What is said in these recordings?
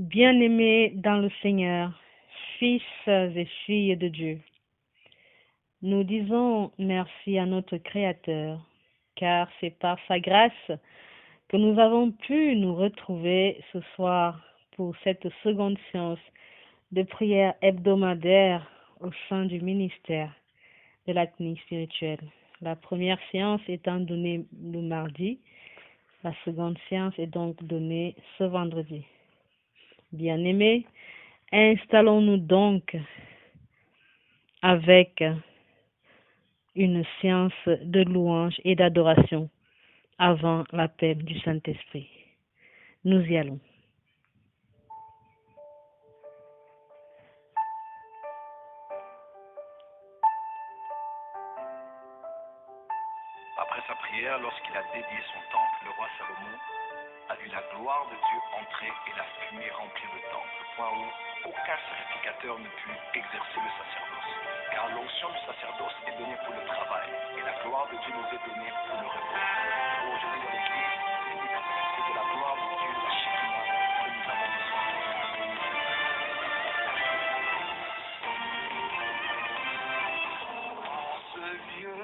Bien-aimés dans le Seigneur, fils et filles de Dieu, nous disons merci à notre Créateur, car c'est par sa grâce que nous avons pu nous retrouver ce soir pour cette seconde séance de prière hebdomadaire au sein du ministère de la clinique spirituelle. La première séance étant donnée le mardi, la seconde séance est donc donnée ce vendredi. Bien-aimés, installons-nous donc avec une séance de louange et d'adoration avant l'appel du Saint-Esprit. Nous y allons. Après sa prière, lorsqu'il a dédié son temple, le roi Salomon a vu la gloire de Dieu entrer et la fumée remplir le temple, au point où aucun sacrificateur ne put exercer le sacerdoce. Car l'onction du sacerdoce est donnée pour le travail, et la gloire de Dieu nous est donnée pour le repos. Aujourd'hui dans l'église, c'est de la gloire de Dieu, la Shekinah, que nous avons besoin. En ce lieu,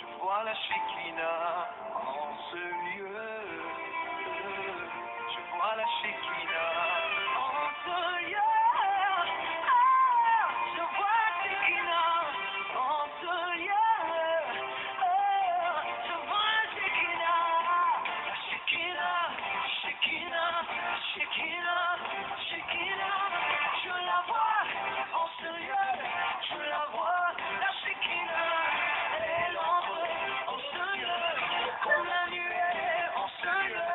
tu vois la Shekinah. En ce lieu, tu vois la Shekinah. En ce lieu, je vois la Shekinah. En ce lieu, je vois la Shekinah. La Shekinah, Shekinah, Shekinah, Shekinah. Je la vois en ce lieu, je la vois, la Shekinah. Elle entre en ce lieu, comme la nuée en ce lieu.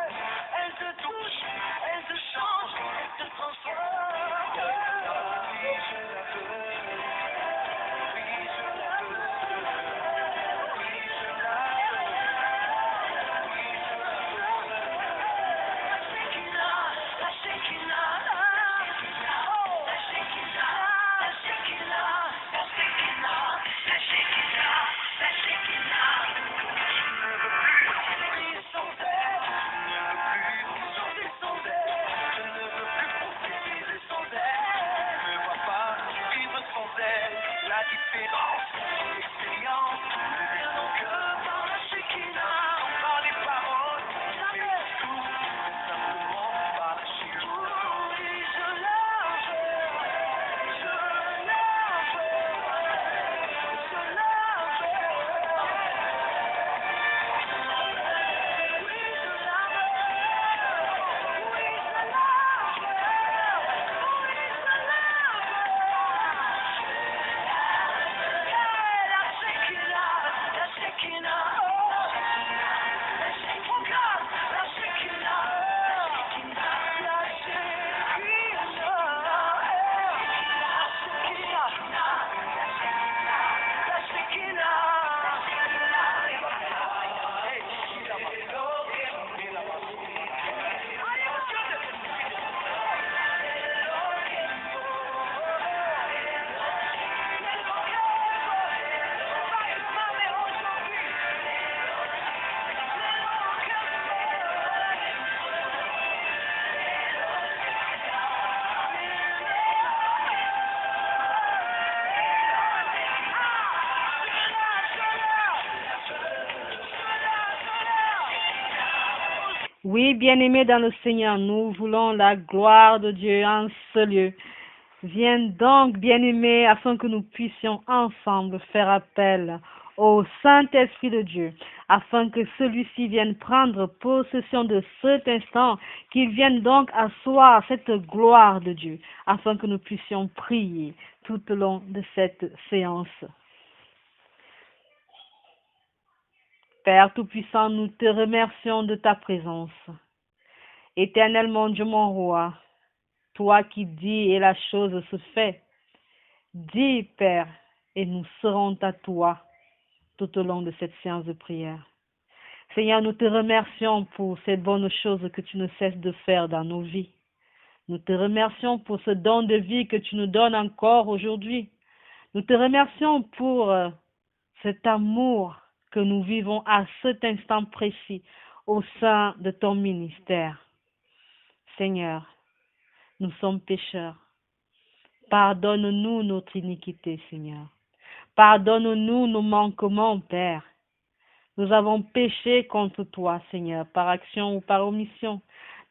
Elle te touche, elle te change, elle te transforme. Oui, je la veux. Oui, je la veux. Oui, je la veux. Oui, je la veux. La Shekinah, la Shekinah. Oh, la Shekinah, la Shekinah, la Shekinah, la Shekinah, la Shekinah. Je ne veux plus vivre sans elle. Je ne veux plus chanter sans elle. Je ne veux plus prophétiser sans elle. Je ne vois pas vivre sans elle. La différence, l'expérience, ne vient donc que par la Shekinah. Non par les paroles, mais tout, simplement par la Shekinah. Oui, je la veux. Je la veux. Je la Oui, bien-aimés dans le Seigneur, nous voulons la gloire de Dieu en ce lieu. Viens donc, bien-aimés, afin que nous puissions ensemble faire appel au Saint-Esprit de Dieu, afin que celui-ci vienne prendre possession de cet instant, qu'il vienne donc asseoir cette gloire de Dieu, afin que nous puissions prier tout au long de cette séance. Père Tout-Puissant, nous te remercions de ta présence. Éternel mon Dieu, mon roi, toi qui dis et la chose se fait, dis, Père, et nous serons à toi tout au long de cette séance de prière. Seigneur, nous te remercions pour ces bonnes choses que tu ne cesses de faire dans nos vies. Nous te remercions pour ce don de vie que tu nous donnes encore aujourd'hui. Nous te remercions pour cet amour que nous vivons à cet instant précis au sein de ton ministère. Seigneur, nous sommes pécheurs. Pardonne-nous notre iniquité, Seigneur. Pardonne-nous nos manquements, Père. Nous avons péché contre toi, Seigneur, par action ou par omission.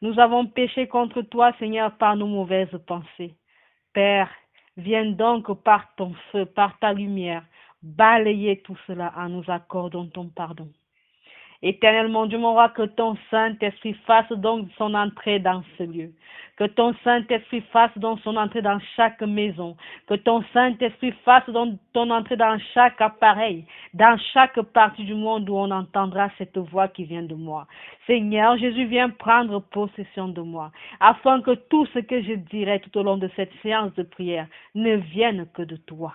Nous avons péché contre toi, Seigneur, par nos mauvaises pensées. Père, viens donc par ton feu, par ta lumière, balayer tout cela en nous accordant ton pardon. Éternel mon Dieu, mon roi, que ton Saint-Esprit fasse donc son entrée dans ce lieu. Que ton Saint-Esprit fasse donc son entrée dans chaque maison. Que ton Saint-Esprit fasse donc ton entrée dans chaque appareil, dans chaque partie du monde où on entendra cette voix qui vient de moi. Seigneur Jésus, viens prendre possession de moi, afin que tout ce que je dirai tout au long de cette séance de prière ne vienne que de toi.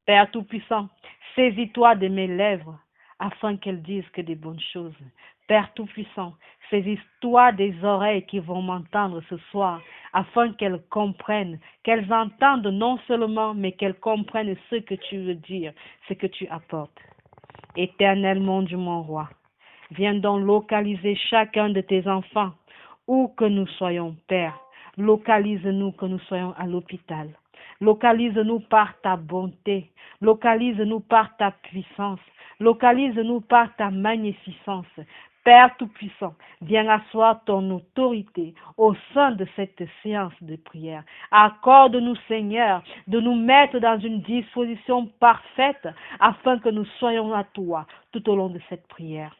Père Tout-Puissant, saisis-toi de mes lèvres, afin qu'elles disent que des bonnes choses. Père Tout-Puissant, saisis-toi des oreilles qui vont m'entendre ce soir, afin qu'elles comprennent, qu'elles entendent non seulement, mais qu'elles comprennent ce que tu veux dire, ce que tu apportes. Éternel mon Dieu, mon roi, viens donc localiser chacun de tes enfants, où que nous soyons, Père. Localise-nous que nous soyons à l'hôpital. Localise-nous par ta bonté. Localise-nous par ta puissance. Localise-nous par ta magnificence. Père Tout-Puissant, viens asseoir ton autorité au sein de cette séance de prière. Accorde-nous, Seigneur, de nous mettre dans une disposition parfaite afin que nous soyons à toi tout au long de cette prière.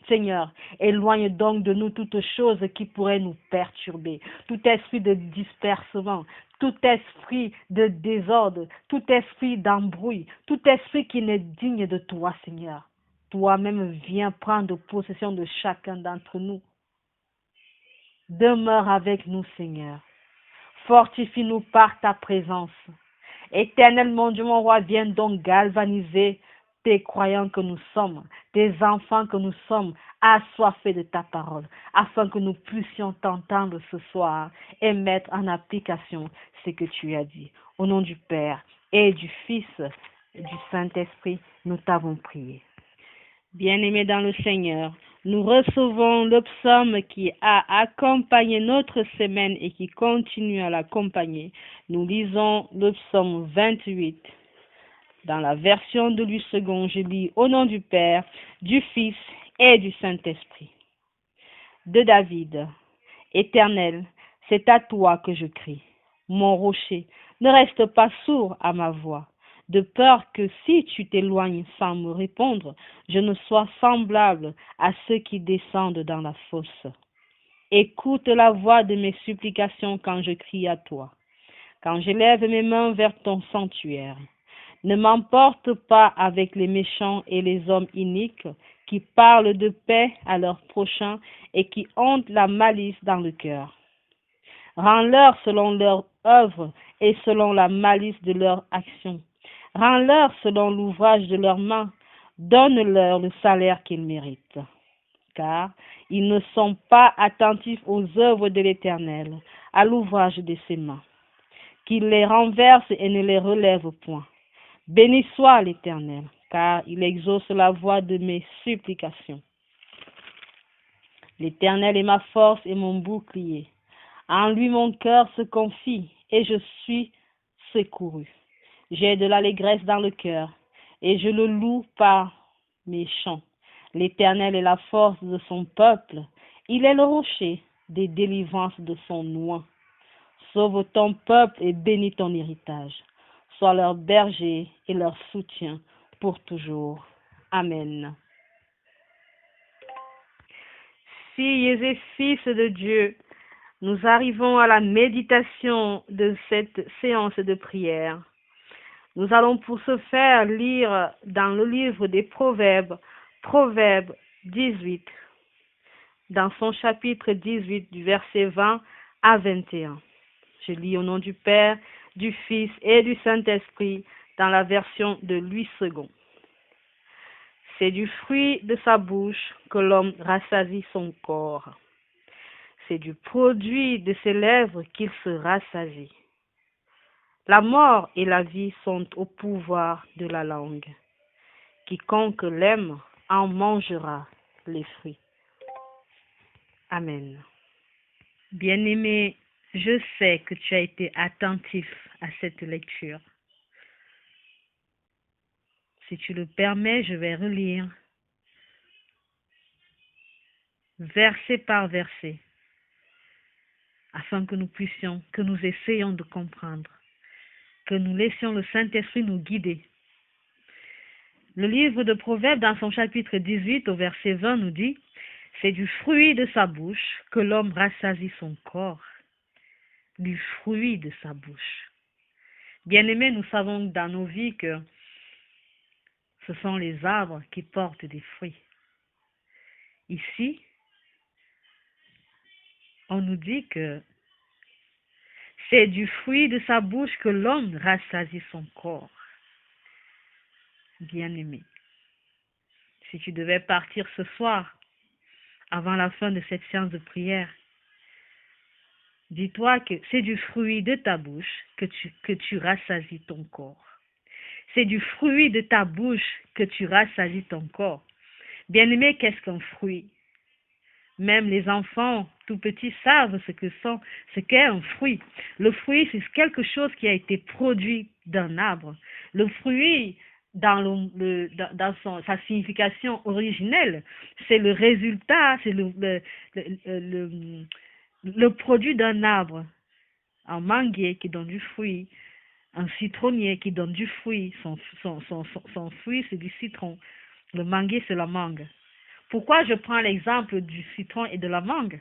Seigneur, éloigne donc de nous toutes choses qui pourraient nous perturber, tout esprit de dispersement, tout esprit de désordre, tout esprit d'embrouille, tout esprit qui n'est digne de toi, Seigneur. Toi-même viens prendre possession de chacun d'entre nous. Demeure avec nous, Seigneur. Fortifie-nous par ta présence. Éternel mon Dieu, mon roi, viens donc galvaniser tes croyants que nous sommes, tes enfants que nous sommes, assoiffés de ta parole, afin que nous puissions t'entendre ce soir et mettre en application ce que tu as dit. Au nom du Père et du Fils et du Saint-Esprit, nous t'avons prié. Bien-aimés dans le Seigneur, nous recevons le psaume qui a accompagné notre semaine et qui continue à l'accompagner. Nous lisons le psaume 28. Dans la version de Louis II, je lis au nom du Père, du Fils et du Saint-Esprit. De David, Éternel, c'est à toi que je crie. Mon rocher, ne reste pas sourd à ma voix, de peur que si tu t'éloignes sans me répondre, je ne sois semblable à ceux qui descendent dans la fosse. Écoute la voix de mes supplications quand je crie à toi, quand je lève mes mains vers ton sanctuaire. Ne m'emporte pas avec les méchants et les hommes iniques qui parlent de paix à leurs prochains et qui ont la malice dans le cœur. Rends-leur selon leur œuvre et selon la malice de leur action. Rends-leur selon l'ouvrage de leurs mains. Donne-leur le salaire qu'ils méritent. Car ils ne sont pas attentifs aux œuvres de l'Éternel, à l'ouvrage de ses mains. Qu'il les renverse et ne les relève point. Béni soit l'Éternel, car il exauce la voix de mes supplications. L'Éternel est ma force et mon bouclier. En lui mon cœur se confie, et je suis secouru. J'ai de l'allégresse dans le cœur, et je le loue par mes chants. L'Éternel est la force de son peuple, il est le rocher des délivrances de son oint. Sauve ton peuple et bénis ton héritage. Sois leur berger et leur soutien pour toujours. Amen. Filles et fils de Dieu, nous arrivons à la méditation de cette séance de prière. Nous allons pour ce faire lire dans le livre des Proverbes, Proverbe 18, dans son chapitre 18 du verset 20 à 21. Je lis au nom du Père, du Fils et du Saint-Esprit dans la version de Louis II. C'est du fruit de sa bouche que l'homme rassasie son corps. C'est du produit de ses lèvres qu'il se rassasie. La mort et la vie sont au pouvoir de la langue. Quiconque l'aime en mangera les fruits. Amen. Bien-aimé, je sais que tu as été attentif à cette lecture. Si tu le permets, je vais relire verset par verset afin que nous essayions de comprendre, que nous laissions le Saint-Esprit nous guider. Le livre de Proverbes, dans son chapitre 18, au verset 20, nous dit « C'est du fruit de sa bouche que l'homme rassasie son corps. » Du fruit de sa bouche. Bien-aimés, nous savons dans nos vies que ce sont les arbres qui portent des fruits. Ici, on nous dit que c'est du fruit de sa bouche que l'homme rassasie son corps. Bien-aimé, si tu devais partir ce soir, avant la fin de cette séance de prière, dis-toi que c'est du fruit de ta bouche que tu rassasies ton corps. C'est du fruit de ta bouche que tu rassasies ton corps. Bien-aimé, qu'est-ce qu'un fruit? Même les enfants tout petits savent ce qu'est un fruit. Le fruit, c'est quelque chose qui a été produit d'un arbre. Le fruit, dans sa signification originelle, c'est le résultat, c'est le produit d'un arbre. Un manguier qui donne du fruit, un citronnier qui donne du fruit. Son fruit, c'est du citron. Le manguier, c'est la mangue. Pourquoi je prends l'exemple du citron et de la mangue?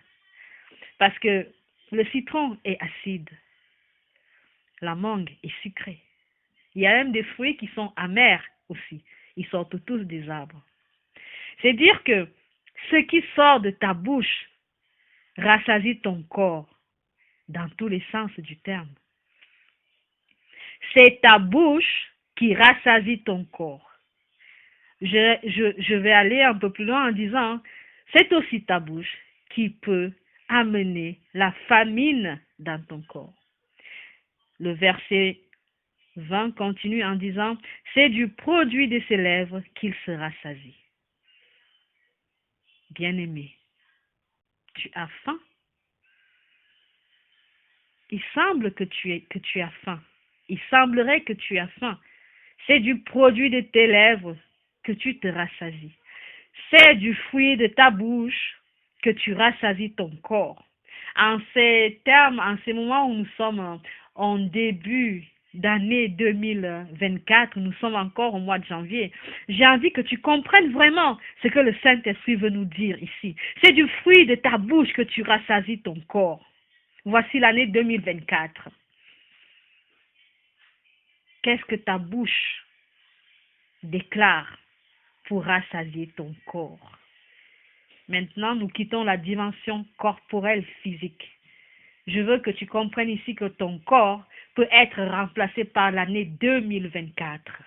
Parce que le citron est acide, la mangue est sucrée. Il y a même des fruits qui sont amers aussi. Ils sortent tous des arbres. C'est dire que ce qui sort de ta bouche rassasie ton corps dans tous les sens du terme. C'est ta bouche qui rassasie ton corps. Je vais aller un peu plus loin en disant, c'est aussi ta bouche qui peut amener la famine dans ton corps. Le verset 20 continue en disant, c'est du produit de ses lèvres qu'il se rassasie. Bien-aimé, tu as faim? Il semble que tu as faim. Il semblerait que tu as faim. C'est du produit de tes lèvres que tu te rassasies. C'est du fruit de ta bouche que tu rassasies ton corps. En ces termes, en ces moments où nous sommes en début d'année 2024, nous sommes encore au mois de janvier, j'ai envie que tu comprennes vraiment ce que le Saint-Esprit veut nous dire ici. C'est du fruit de ta bouche que tu rassasies ton corps. Voici l'année 2024. Qu'est-ce que ta bouche déclare pour rassasier ton corps? Maintenant, nous quittons la dimension corporelle physique. Je veux que tu comprennes ici que ton corps peut être remplacé par l'année 2024.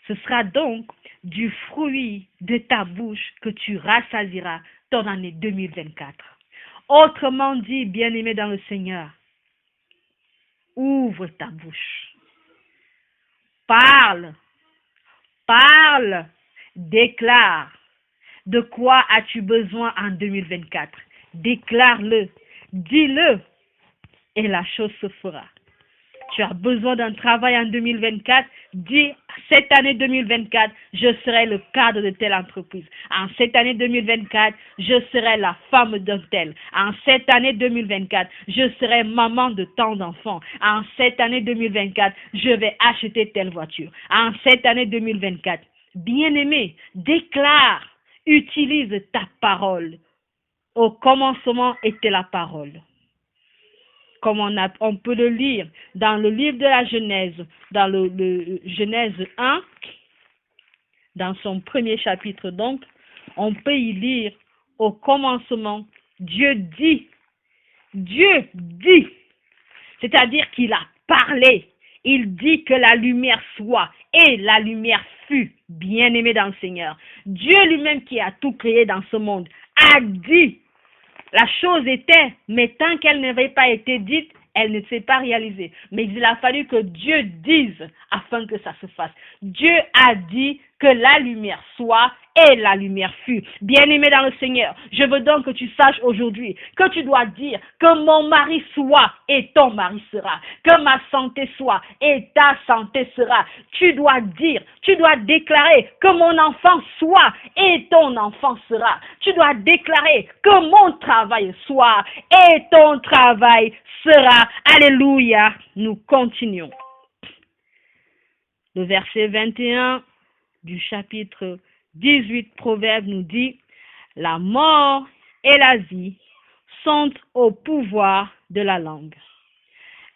Ce sera donc du fruit de ta bouche que tu rassasieras ton année 2024. Autrement dit, bien-aimé dans le Seigneur, ouvre ta bouche. Parle, déclare. De quoi as-tu besoin en 2024? Déclare-le, dis-le, et la chose se fera. Tu as besoin d'un travail en 2024, dis, cette année 2024, je serai le cadre de telle entreprise. En cette année 2024, je serai la femme d'un tel. En cette année 2024, je serai maman de tant d'enfants. En cette année 2024, je vais acheter telle voiture. En cette année 2024, bien-aimé, déclare, utilise ta parole. Au commencement était la parole. Comme on peut le lire dans le livre de la Genèse, dans le Genèse 1, dans son premier chapitre donc, on peut y lire au commencement, Dieu dit, c'est-à-dire qu'il a parlé, il dit que la lumière soit, et la lumière fut, bien-aimé dans le Seigneur. Dieu lui-même qui a tout créé dans ce monde, a dit. La chose était, mais tant qu'elle n'avait pas été dite, elle ne s'est pas réalisée. Mais il a fallu que Dieu dise afin que ça se fasse. Dieu a dit que la lumière soit et la lumière fut. Bien-aimé dans le Seigneur, je veux donc que tu saches aujourd'hui que tu dois dire que mon mari soit et ton mari sera, que ma santé soit et ta santé sera. Tu dois dire, tu dois déclarer que mon enfant soit et ton enfant sera. Tu dois déclarer que mon travail soit et ton travail sera. Alléluia. Nous continuons. Le verset 21 du chapitre 18 Proverbes nous dit: la mort et la vie sont au pouvoir de la langue.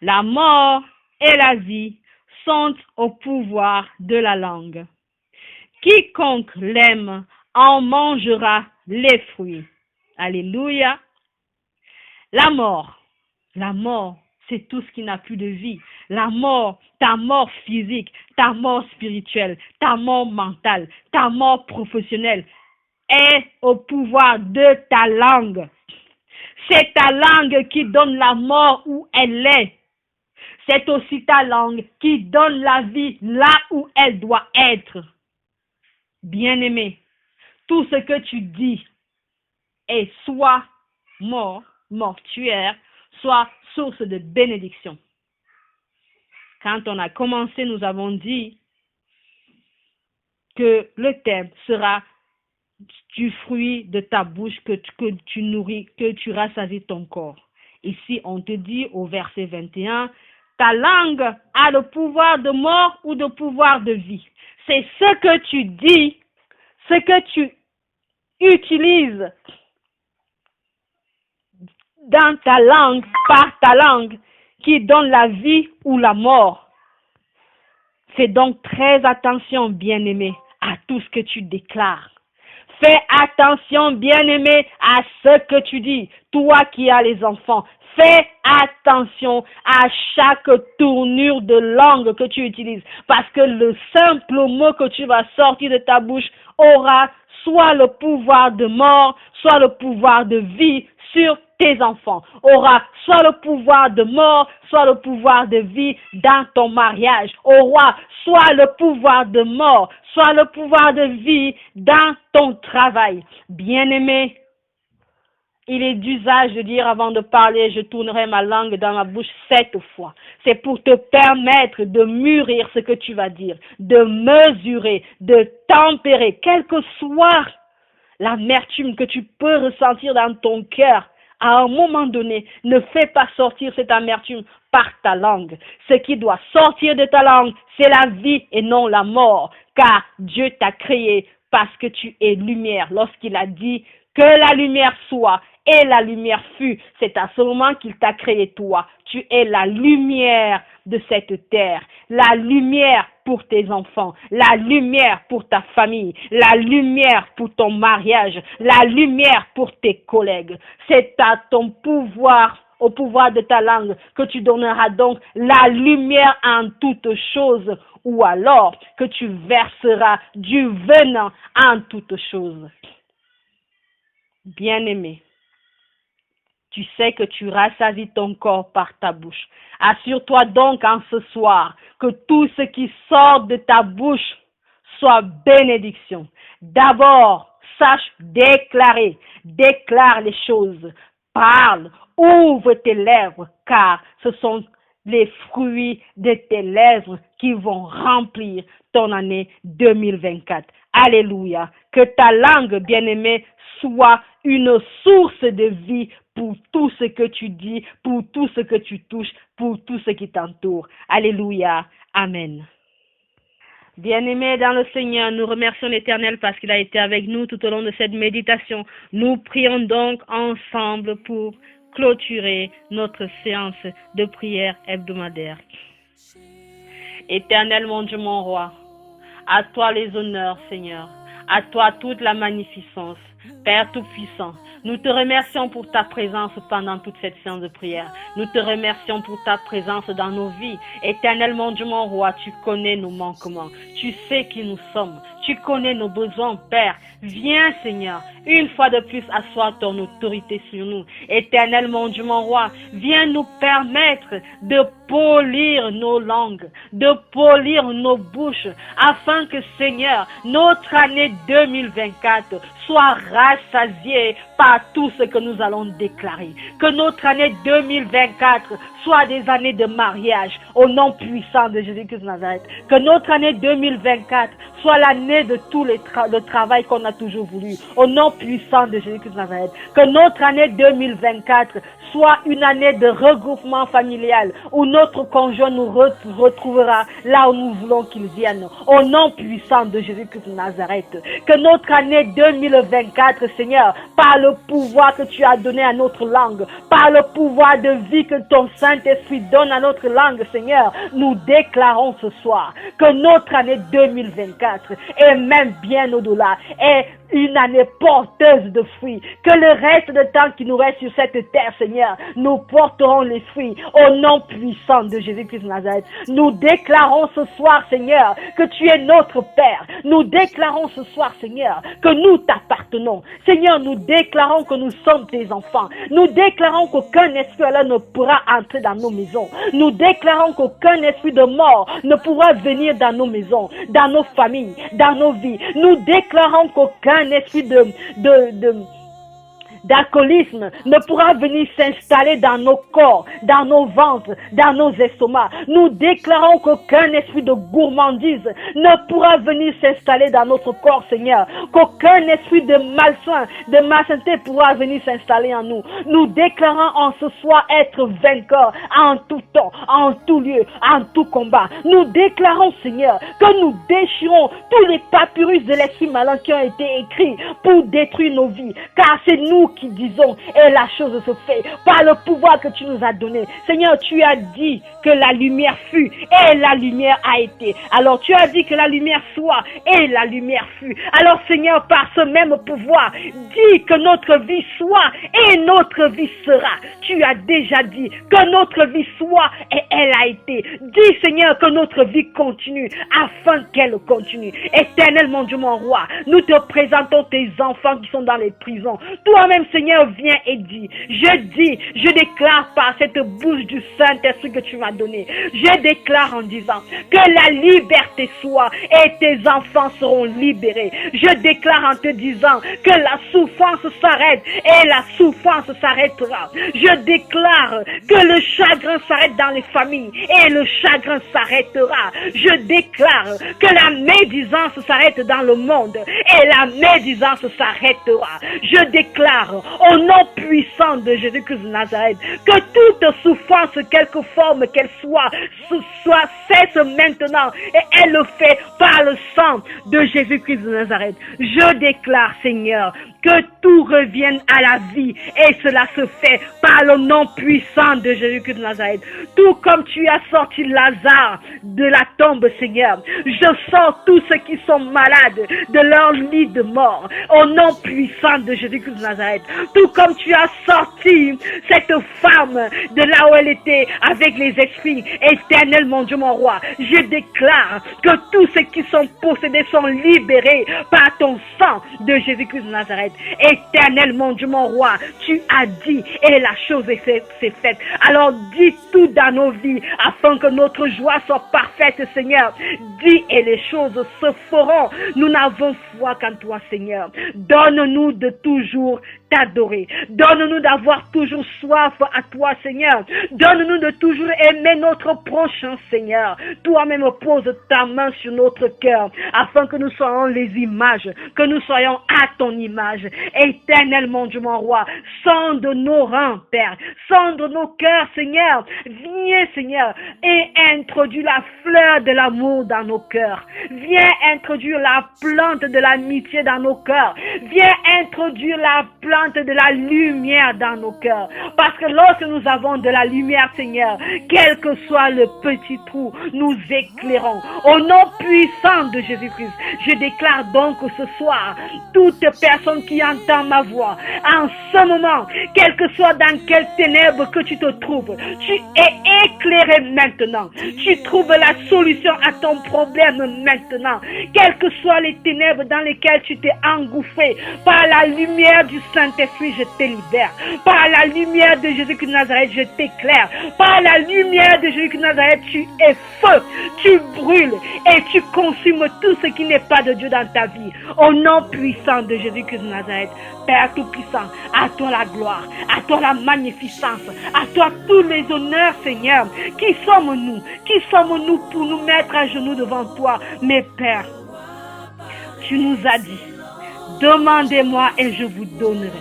La mort et la vie sont au pouvoir de la langue. Quiconque l'aime en mangera les fruits. Alléluia. La mort, c'est tout ce qui n'a plus de vie. La mort, ta mort physique, ta mort spirituelle, ta mort mentale, ta mort professionnelle est au pouvoir de ta langue. C'est ta langue qui donne la mort où elle est. C'est aussi ta langue qui donne la vie là où elle doit être. Bien-aimé, tout ce que tu dis est soit mort, mortuaire, soit source de bénédiction. Quand on a commencé, nous avons dit que le thème sera du fruit de ta bouche que tu nourris, que tu rassasies ton corps. Ici, on te dit au verset 21, ta langue a le pouvoir de mort ou de pouvoir de vie. C'est ce que tu dis, ce que tu utilises dans ta langue, par ta langue, qui donne la vie ou la mort. Fais donc très attention, bien-aimé, à tout ce que tu déclares. Fais attention, bien-aimé, à ce que tu dis. Toi qui as les enfants, fais attention à chaque tournure de langue que tu utilises. Parce que le simple mot que tu vas sortir de ta bouche aura soit le pouvoir de mort, soit le pouvoir de vie sur tes enfants, aura soit le pouvoir de mort, soit le pouvoir de vie dans ton mariage, aura soit le pouvoir de mort, soit le pouvoir de vie dans ton travail. Bien-aimé, il est d'usage de dire avant de parler, je tournerai ma langue dans ma bouche 7 fois. C'est pour te permettre de mûrir ce que tu vas dire, de mesurer, de tempérer, quelle que soit l'amertume que tu peux ressentir dans ton cœur. À un moment donné, ne fais pas sortir cette amertume par ta langue. Ce qui doit sortir de ta langue, c'est la vie et non la mort. Car Dieu t'a créé parce que tu es lumière. Lorsqu'il a dit que la lumière soit et la lumière fut, c'est à ce moment qu'il t'a créé toi. Tu es la lumière de cette terre, la lumière pour tes enfants, la lumière pour ta famille, la lumière pour ton mariage, la lumière pour tes collègues. C'est à ton pouvoir, au pouvoir de ta langue, que tu donneras donc la lumière en toutes choses, ou alors que tu verseras du venin en toutes choses. Bien-aimé, tu sais que tu rassasies ton corps par ta bouche. Assure-toi donc en ce soir que tout ce qui sort de ta bouche soit bénédiction. D'abord, sache déclarer. Déclare les choses. Parle. Ouvre tes lèvres, car ce sont les fruits de tes lèvres qui vont remplir ton année 2024. Alléluia. Que ta langue, bien-aimée, soit une source de vie pour tout ce que tu dis, pour tout ce que tu touches, pour tout ce qui t'entoure. Alléluia. Amen. Bien-aimés dans le Seigneur, nous remercions l'Éternel parce qu'il a été avec nous tout au long de cette méditation. Nous prions donc ensemble pour clôturer notre séance de prière hebdomadaire. Éternel, mon Dieu, mon roi, à toi les honneurs, Seigneur, à toi toute la magnificence. Père Tout-Puissant, nous te remercions pour ta présence pendant toute cette séance de prière. Nous te remercions pour ta présence dans nos vies. Éternellement, Dieu mon roi, tu connais nos manquements. Tu sais qui nous sommes. Tu connais nos besoins, Père. Viens, Seigneur, une fois de plus, asseoir ton autorité sur nous. Éternel, mon Dieu, mon roi, viens nous permettre de polir nos langues, de polir nos bouches, afin que, Seigneur, notre année 2024 soit rassasiée par tout ce que nous allons déclarer. Que notre année 2024 soit des années de mariage au nom puissant de Jésus-Christ de Nazareth. Que notre année 2024 soit l'année de tout le travail qu'on a toujours voulu au nom puissant de Jésus-Christ de Nazareth. Que notre année 2024 soit une année de regroupement familial où notre conjoint nous retrouvera là où nous voulons qu'il vienne au nom puissant de Jésus-Christ de Nazareth. Que notre année 2024, Seigneur, par le pouvoir que tu as donné à notre langue, par le pouvoir de vie que ton Saint-Esprit donne à notre langue, Seigneur, nous déclarons ce soir que notre année 2024 et même bien au-delà est une année porteuse de fruits. Que le reste de temps qui nous reste sur cette terre, Seigneur, nous porterons les fruits au nom puissant de Jésus-Christ de Nazareth. Nous déclarons ce soir, Seigneur, que tu es notre Père. Nous déclarons ce soir, Seigneur, que nous t'appartenons. Seigneur, nous déclarons que nous sommes tes enfants. Nous déclarons qu'aucun esprit alors ne pourra entrer dans nos maisons. Nous déclarons qu'aucun esprit de mort ne pourra venir dans nos maisons, dans nos familles, dans nos vies. Nous déclarons qu'aucun esprit d'alcoolisme ne pourra venir s'installer dans nos corps, dans nos ventres, dans nos estomacs. Nous déclarons qu'aucun esprit de gourmandise ne pourra venir s'installer dans notre corps, Seigneur. Qu'aucun esprit de malsain, de malsainteté pourra venir s'installer en nous. Nous déclarons en ce soir être vainqueurs en tout temps, en tout lieu, en tout combat. Nous déclarons, Seigneur, que nous déchirons tous les papyrus de l'esprit malin qui ont été écrits pour détruire nos vies. Car c'est nous qui disons, et la chose se fait par le pouvoir que tu nous as donné. Seigneur, tu as dit que la lumière fut, et la lumière a été. Alors tu as dit que la lumière soit, et la lumière fut. Alors Seigneur, par ce même pouvoir, dis que notre vie soit, et notre vie sera. Tu as déjà dit que notre vie soit, et elle a été. Dis Seigneur que notre vie continue, afin qu'elle continue. Éternel mon Dieu, mon roi, nous te présentons tes enfants qui sont dans les prisons. Toi-même Seigneur, viens et dis, je déclare par cette bouche du Saint-Esprit que tu m'as donné, je déclare en disant que la liberté soit et tes enfants seront libérés. Je déclare en te disant que la souffrance s'arrête et la souffrance s'arrêtera. Je déclare que le chagrin s'arrête dans les familles et le chagrin s'arrêtera. Je déclare que la médisance s'arrête dans le monde et la médisance s'arrêtera. Je déclare au nom puissant de Jésus-Christ de Nazareth que toute souffrance, quelque forme qu'elle soit cesse maintenant et elle le fait par le sang de Jésus-Christ de Nazareth. Je déclare, Seigneur, que tout revienne à la vie et cela se fait par le nom puissant de Jésus-Christ de Nazareth. Tout comme tu as sorti Lazare de la tombe, Seigneur, je sors tous ceux qui sont malades de leur lit de mort au nom puissant de Jésus-Christ de Nazareth. Tout comme tu as sorti cette femme de là où elle était avec les esprits, éternel mon Dieu, mon roi, je déclare que tous ceux qui sont possédés sont libérés par ton sang de Jésus-Christ de Nazareth. Éternel mon Dieu, mon roi, tu as dit et la chose est faite. Alors dis tout dans nos vies afin que notre joie soit parfaite, Seigneur. Dis et les choses se feront. Nous n'avons foi qu'en toi, Seigneur. Donne-nous de toujours t'adorer. Donne-nous d'avoir toujours soif à toi, Seigneur. Donne-nous de toujours aimer notre prochain, Seigneur. Toi-même pose ta main sur notre cœur afin que nous soyons les images, que nous soyons à ton image. Éternel mon Dieu, mon roi, sonde nos reins, Père, sonde nos cœurs, Seigneur. Viens, Seigneur, et introduis la fleur de l'amour dans nos cœurs. Viens introduire la plante de l'amitié dans nos cœurs. Viens introduire la plante de la lumière dans nos cœurs. Parce que lorsque nous avons de la lumière, Seigneur, quel que soit le petit trou, nous éclairons. Au nom puissant de Jésus-Christ, je déclare donc ce soir, toute personne qui entend ma voix, en ce moment, quel que soit dans quelles ténèbres que tu te trouves, tu es éclairé maintenant. Tu trouves la solution à ton problème maintenant. Quelles que soient les ténèbres dans lesquelles tu t'es engouffré, par la lumière du Saint-Esprit, je te libère. Par la lumière de Jésus-Christ de Nazareth, je t'éclaire. Par la lumière de Jésus-Christ de Nazareth, tu es feu, tu brûles et tu consumes tout ce qui n'est pas de Dieu dans ta vie. Au nom puissant de Jésus-Christ de Nazareth, Père Tout-Puissant, à toi la gloire, à toi la magnificence, à toi tous les honneurs, Seigneur. Qui sommes-nous? Qui sommes-nous pour nous mettre à genoux devant toi? Mais Père, tu nous as dit, demandez-moi et je vous donnerai.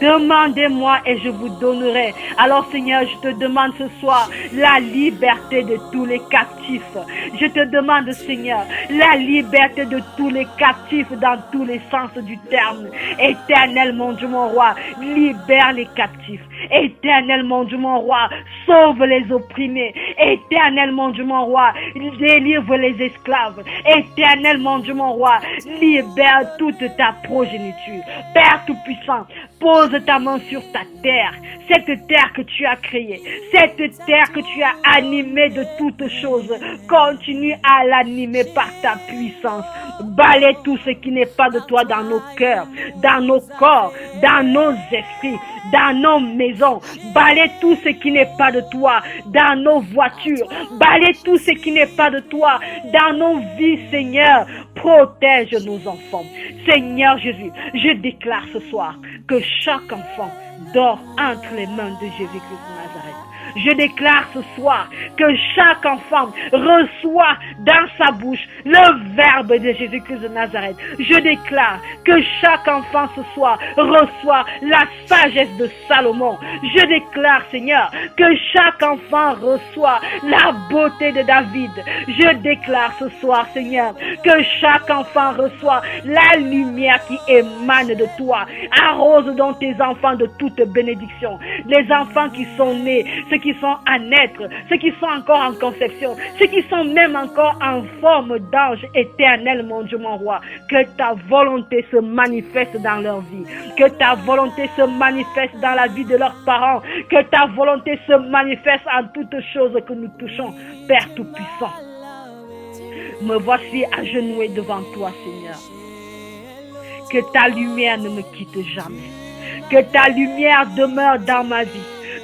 Demandez-moi et je vous donnerai. Alors Seigneur, je te demande ce soir la liberté de tous les captifs. Je te demande Seigneur, la liberté de tous les captifs dans tous les sens du terme. Éternel mon Dieu mon roi, libère les captifs. Éternel mon Dieu mon roi, sauve les opprimés. Éternel mon Dieu mon roi, délivre les esclaves. Éternel mon Dieu mon roi, libère toute ta progéniture. Père Tout-Puissant, pose ta main sur ta terre, cette terre que tu as créée, cette terre que tu as animée de toutes choses. Continue à l'animer par ta puissance. Balaie tout ce qui n'est pas de toi dans nos cœurs, dans nos corps, dans nos esprits, dans nos maisons. Balaie tout ce qui n'est pas de toi dans nos voitures. Balaie tout ce qui n'est pas de toi dans nos vies, Seigneur. Protège nos enfants. Seigneur Jésus, je déclare ce soir que chaque enfant dort entre les mains de Jésus-Christ de Nazareth. Je déclare ce soir que chaque enfant reçoit dans sa bouche le verbe de Jésus-Christ de Nazareth. Je déclare que chaque enfant ce soir reçoit la sagesse de Salomon. Je déclare, Seigneur, que chaque enfant reçoit la beauté de David. Je déclare ce soir, Seigneur, que chaque enfant reçoit la lumière qui émane de toi. Arrose donc tes enfants de toute bénédiction. Les enfants qui sont nés, ceux qui sont à naître, ceux qui sont encore en conception, ceux qui sont même encore en forme d'ange. Éternel, mon Dieu, mon roi, que ta volonté se manifeste dans leur vie, que ta volonté se manifeste dans la vie de leurs parents, que ta volonté se manifeste en toutes choses que nous touchons. Père Tout-Puissant, me voici agenouillé devant toi, Seigneur. Que ta lumière ne me quitte jamais. Que ta lumière demeure dans ma vie.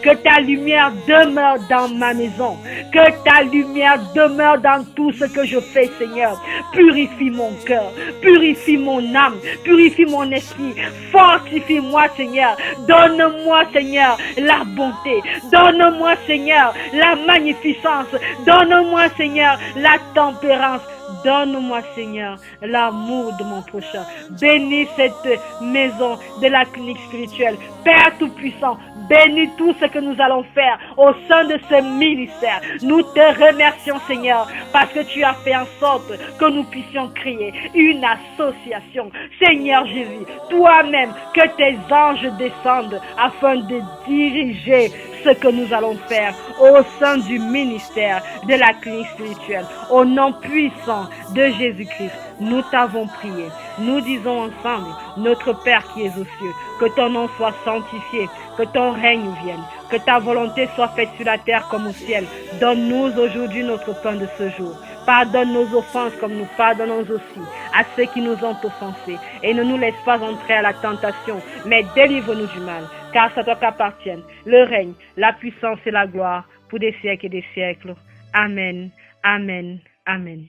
Que ta lumière demeure dans ma maison. Que ta lumière demeure dans tout ce que je fais, Seigneur. Purifie mon cœur. Purifie mon âme. Purifie mon esprit. Fortifie-moi, Seigneur. Donne-moi, Seigneur, la bonté. Donne-moi, Seigneur, la magnificence. Donne-moi, Seigneur, la tempérance. Donne-moi, Seigneur, l'amour de mon prochain. Bénis cette maison de la clinique spirituelle. Père Tout-Puissant, bénis tout ce que nous allons faire au sein de ce ministère. Nous te remercions, Seigneur, parce que tu as fait en sorte que nous puissions créer une association. Seigneur Jésus, toi-même, que tes anges descendent afin de diriger ce que nous allons faire au sein du ministère de la clinique spirituelle. Au nom puissant de Jésus-Christ, nous t'avons prié. Nous disons ensemble, notre Père qui es aux cieux, que ton nom soit sanctifié, que ton règne vienne, que ta volonté soit faite sur la terre comme au ciel. Donne-nous aujourd'hui notre pain de ce jour. Pardonne nos offenses comme nous pardonnons aussi à ceux qui nous ont offensés. Et ne nous laisse pas entrer à la tentation, mais délivre-nous du mal. Car c'est à toi qu'appartiennent le règne, la puissance et la gloire pour des siècles et des siècles. Amen, amen, amen.